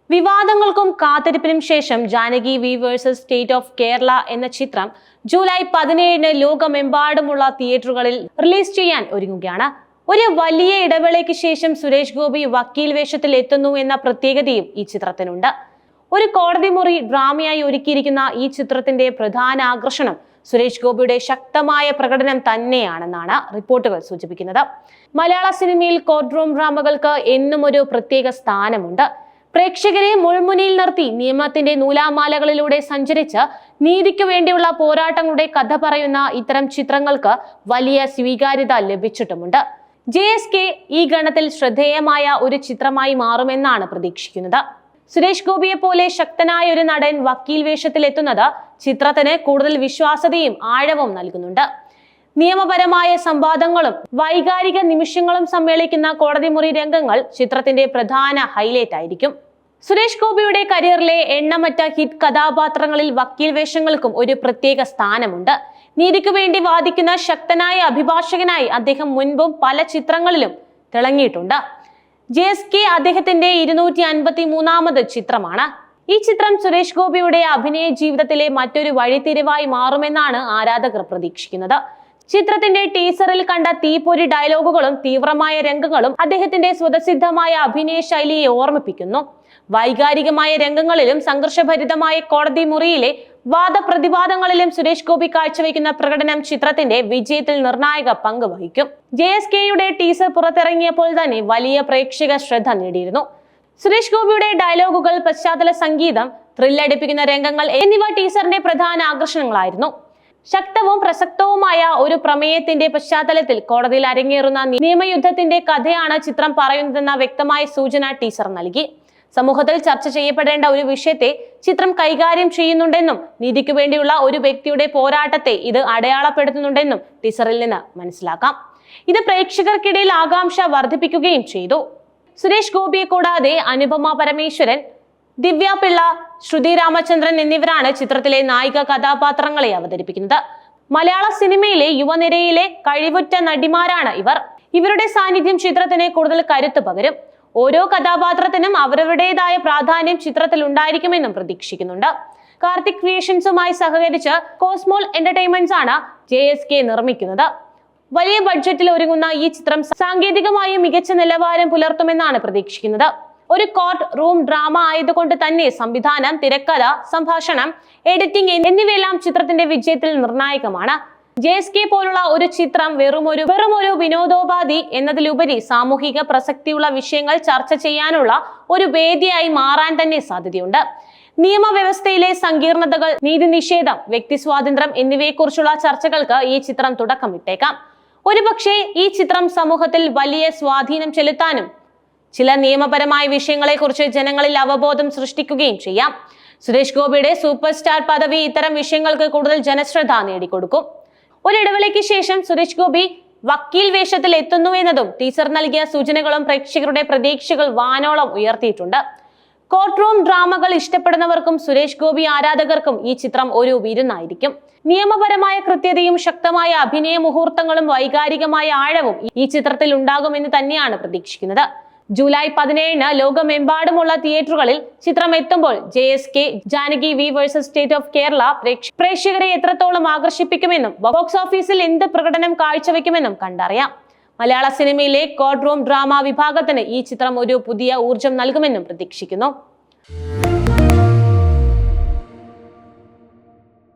വിവാദങ്ങൾക്കും കാത്തിരിപ്പിനും ശേഷം Janaki V versus state of Kerala എന്ന ചിത്രം ജൂലൈ 17 ലോകമെമ്പാടുമുള്ള തിയേറ്ററുകളിൽ റിലീസ് ചെയ്യാൻ ഒരുങ്ങുകയാണ്. ഒരു വലിയ ഇടവേളയ്ക്ക് ശേഷം സുരേഷ് ഗോപി വക്കീൽ വേഷത്തിൽ എത്തുന്നു എന്ന പ്രത്യേകതയും ഈ ചിത്രത്തിനുണ്ട്. ഒരു കോടതി മുറി ഡ്രാമയായി ഒരുക്കിയിരിക്കുന്ന ഈ ചിത്രത്തിന്റെ പ്രധാന ആകർഷണം സുരേഷ് ഗോപിയുടെ ശക്തമായ പ്രകടനം തന്നെയാണെന്നാണ് റിപ്പോർട്ടുകൾ സൂചിപ്പിക്കുന്നത്. മലയാള സിനിമയിൽ കോർട്ട് റൂം ഡ്രാമകൾക്ക് എന്നും ഒരു പ്രത്യേക സ്ഥാനമുണ്ട്. പ്രേക്ഷകരെ മുൾമുനയിൽ നിർത്തി നിയമത്തിന്റെ നൂലാമാലകളിലൂടെ സഞ്ചരിച്ച് നീതിക്ക് വേണ്ടിയുള്ള പോരാട്ടങ്ങളുടെ കഥ പറയുന്ന ഇത്തരം ചിത്രങ്ങൾക്ക് വലിയ സ്വീകാര്യത ലഭിച്ചിട്ടുമുണ്ട്. JSK ഈ ഗണത്തിൽ ശ്രദ്ധേയമായ ഒരു ചിത്രമായി മാറുമെന്നാണ് പ്രതീക്ഷിക്കുന്നത്. സുരേഷ് ഗോപിയെ പോലെ ശക്തനായ ഒരു നടൻ വക്കീൽ വേഷത്തിൽ എത്തുന്നത് ചിത്രത്തിന് കൂടുതൽ വിശ്വാസ്യതയും ആഴവും നൽകുന്നുണ്ട്. നിയമപരമായ സംവാദങ്ങളും വൈകാരിക നിമിഷങ്ങളും സമ്മേളിക്കുന്ന കോടതി മുറി രംഗങ്ങൾ ചിത്രത്തിന്റെ പ്രധാന ഹൈലൈറ്റ് ആയിരിക്കും. സുരേഷ് ഗോപിയുടെ കരിയറിലെ എണ്ണമറ്റ ഹിറ്റ് കഥാപാത്രങ്ങളിൽ വക്കീൽ വേഷങ്ങൾക്കും ഒരു പ്രത്യേക സ്ഥാനമുണ്ട്. നീതിക്കു വേണ്ടി വാദിക്കുന്ന ശക്തനായ അഭിഭാഷകനായി അദ്ദേഹം മുൻപും പല ചിത്രങ്ങളിലും തിളങ്ങിയിട്ടുണ്ട്. JSK അദ്ദേഹത്തിന്റെ 253ാമത് ചിത്രമാണ്. ഈ ചിത്രം സുരേഷ് ഗോപിയുടെ അഭിനയ ജീവിതത്തിലെ മറ്റൊരു വഴിത്തിരിവായി മാറുമെന്നാണ് ആരാധകർ പ്രതീക്ഷിക്കുന്നത്. ചിത്രത്തിന്റെ ടീസറിൽ കണ്ട തീപ്പൊരി ഡയലോഗുകളും തീവ്രമായ രംഗങ്ങളും അദ്ദേഹത്തിന്റെ സ്വതസിദ്ധമായ അഭിനയ ശൈലിയെ ഓർമ്മിപ്പിക്കുന്നു. വൈകാരികമായ രംഗങ്ങളിലും സംഘർഷഭരിതമായ കോടതി മുറിയിലെ വാദപ്രതിവാദങ്ങളിലും സുരേഷ് ഗോപി കാഴ്ചവെക്കുന്ന പ്രകടനം ചിത്രത്തിന്റെ വിജയത്തിൽ നിർണായക പങ്ക് വഹിക്കും. JSKയുടെ ടീസർ പുറത്തിറങ്ങിയപ്പോൾ തന്നെ വലിയ പ്രേക്ഷക ശ്രദ്ധ നേടിയിരുന്നു. സുരേഷ് ഗോപിയുടെ ഡയലോഗുകൾ, പശ്ചാത്തല സംഗീതം, ത്രില്ലടിപ്പിക്കുന്ന രംഗങ്ങൾ എന്നിവ ടീസറിന്റെ പ്രധാന ആകർഷണങ്ങളായിരുന്നു. ശക്തവും പ്രസക്തവുമായ ഒരു പ്രമേയത്തിന്റെ പശ്ചാത്തലത്തിൽ കോടതിയിൽ അരങ്ങേറുന്ന നിയമയുദ്ധത്തിന്റെ കഥയാണ് ചിത്രം പറയുന്നതെന്ന വ്യക്തമായ സൂചന ടീസർ നൽകി. സമൂഹത്തിൽ ചർച്ച ചെയ്യപ്പെടേണ്ട ഒരു വിഷയത്തെ ചിത്രം കൈകാര്യം ചെയ്യുന്നുണ്ടെന്നും നീതിക്കു വേണ്ടിയുള്ള ഒരു വ്യക്തിയുടെ പോരാട്ടത്തെ ഇത് അടയാളപ്പെടുത്തുന്നുണ്ടെന്നും ടീസറിൽ നിന്ന് മനസ്സിലാക്കാം. ഇത് പ്രേക്ഷകർക്കിടയിൽ ആകാംക്ഷ വർദ്ധിപ്പിക്കുകയും ചെയ്തു. സുരേഷ് ഗോപിയെ കൂടാതെ അനുപമ പരമേശ്വരൻ, ദിവ്യ പിള്ള, ശ്രുതി രാമചന്ദ്രൻ എന്നിവരാണ് ചിത്രത്തിലെ നായിക കഥാപാത്രങ്ങളെ അവതരിപ്പിക്കുന്നത്. മലയാള സിനിമയിലെ യുവനിരയിലെ കഴിവുറ്റ നടിമാരാണ് ഇവർ. ഇവരുടെ സാന്നിധ്യം ചിത്രത്തിന് കൂടുതൽ കരുത്ത് പകരും. ഓരോ കഥാപാത്രത്തിനും അവരവരുടേതായ പ്രാധാന്യം ചിത്രത്തിൽ ഉണ്ടായിരിക്കുമെന്നും പ്രതീക്ഷിക്കുന്നുണ്ട്. കാർത്തിക് ക്രിയേഷൻസുമായി സഹകരിച്ച് കോസ്മോൾ എന്റർടൈൻമെന്റ്സ് ആണ് JSK നിർമ്മിക്കുന്നത്. വലിയ ബഡ്ജറ്റിൽ ഒരുങ്ങുന്ന ഈ ചിത്രം സാങ്കേതികമായി മികച്ച നിലവാരം പുലർത്തുമെന്നാണ് പ്രതീക്ഷിക്കുന്നത്. ഒരു കോർട്ട് റൂം ഡ്രാമ ആയതുകൊണ്ട് തന്നെ സംവിധാനം, തിരക്കഥ, സംഭാഷണം, എഡിറ്റിംഗ് എന്നിവയെല്ലാം ചിത്രത്തിന്റെ വിജയത്തിൽ നിർണായകമാണ്. JSK പോലുള്ള ഒരു ചിത്രം വെറുമൊരു വിനോദോപാധി എന്നതിലുപരി സാമൂഹിക പ്രസക്തിയുള്ള വിഷയങ്ങൾ ചർച്ച ചെയ്യാനുള്ള ഒരു വേദിയായി മാറാൻ തന്നെ സാധ്യതയുണ്ട്. നിയമവ്യവസ്ഥയിലെ സങ്കീർണതകൾ, നീതി നിഷേധം, വ്യക്തി സ്വാതന്ത്ര്യം എന്നിവയെക്കുറിച്ചുള്ള ചർച്ചകൾക്ക് ഈ ചിത്രം തുടക്കമിട്ടേക്കാം. ഒരുപക്ഷെ ഈ ചിത്രം സമൂഹത്തിൽ വലിയ സ്വാധീനം ചെലുത്താനും ചില നിയമപരമായ വിഷയങ്ങളെക്കുറിച്ച് ജനങ്ങളിൽ അവബോധം സൃഷ്ടിക്കുകയും ചെയ്യാം. സുരേഷ് ഗോപിയുടെ സൂപ്പർ സ്റ്റാർ പദവി ഇത്തരം വിഷയങ്ങൾക്ക് കൂടുതൽ ജനശ്രദ്ധ നേടിക്കൊടുക്കും. ഒരിടവേളയ്ക്ക് ശേഷം സുരേഷ് ഗോപി വക്കീൽ വേഷത്തിൽ എത്തുന്നു എന്നതും ടീസർ നൽകിയ സൂചനകളും പ്രേക്ഷകരുടെ പ്രതീക്ഷകൾ വാനോളം ഉയർത്തിയിട്ടുണ്ട്. കോർട്ട് റൂം ഡ്രാമകൾ ഇഷ്ടപ്പെടുന്നവർക്കും സുരേഷ് ഗോപി ആരാധകർക്കും ഈ ചിത്രം ഒരു വിരുന്നായിരിക്കും. നിയമപരമായ കൃത്യതയും ശക്തമായ അഭിനയ മുഹൂർത്തങ്ങളും വൈകാരികമായ ആഴവും ഈ ചിത്രത്തിൽ ഉണ്ടാകുമെന്ന് തന്നെയാണ് പ്രതീക്ഷിക്കുന്നത്. ജൂലൈ 17 ലോകമെമ്പാടുമുള്ള തിയേറ്ററുകളിൽ ചിത്രം എത്തുമ്പോൾ JSK Janaki V versus state of Kerala പ്രേക്ഷകരെ എത്രത്തോളം ആകർഷിപ്പിക്കുമെന്നും ബോക്സ് ഓഫീസിൽ എന്ത് പ്രകടനം കാഴ്ചവെക്കുമെന്നും കണ്ടറിയാം. മലയാള സിനിമയിലെ കോർട്ട് റൂം ഡ്രാമ വിഭാഗത്തിന് ഈ ചിത്രം ഒരു പുതിയ ഊർജം നൽകുമെന്നും പ്രതീക്ഷിക്കുന്നു.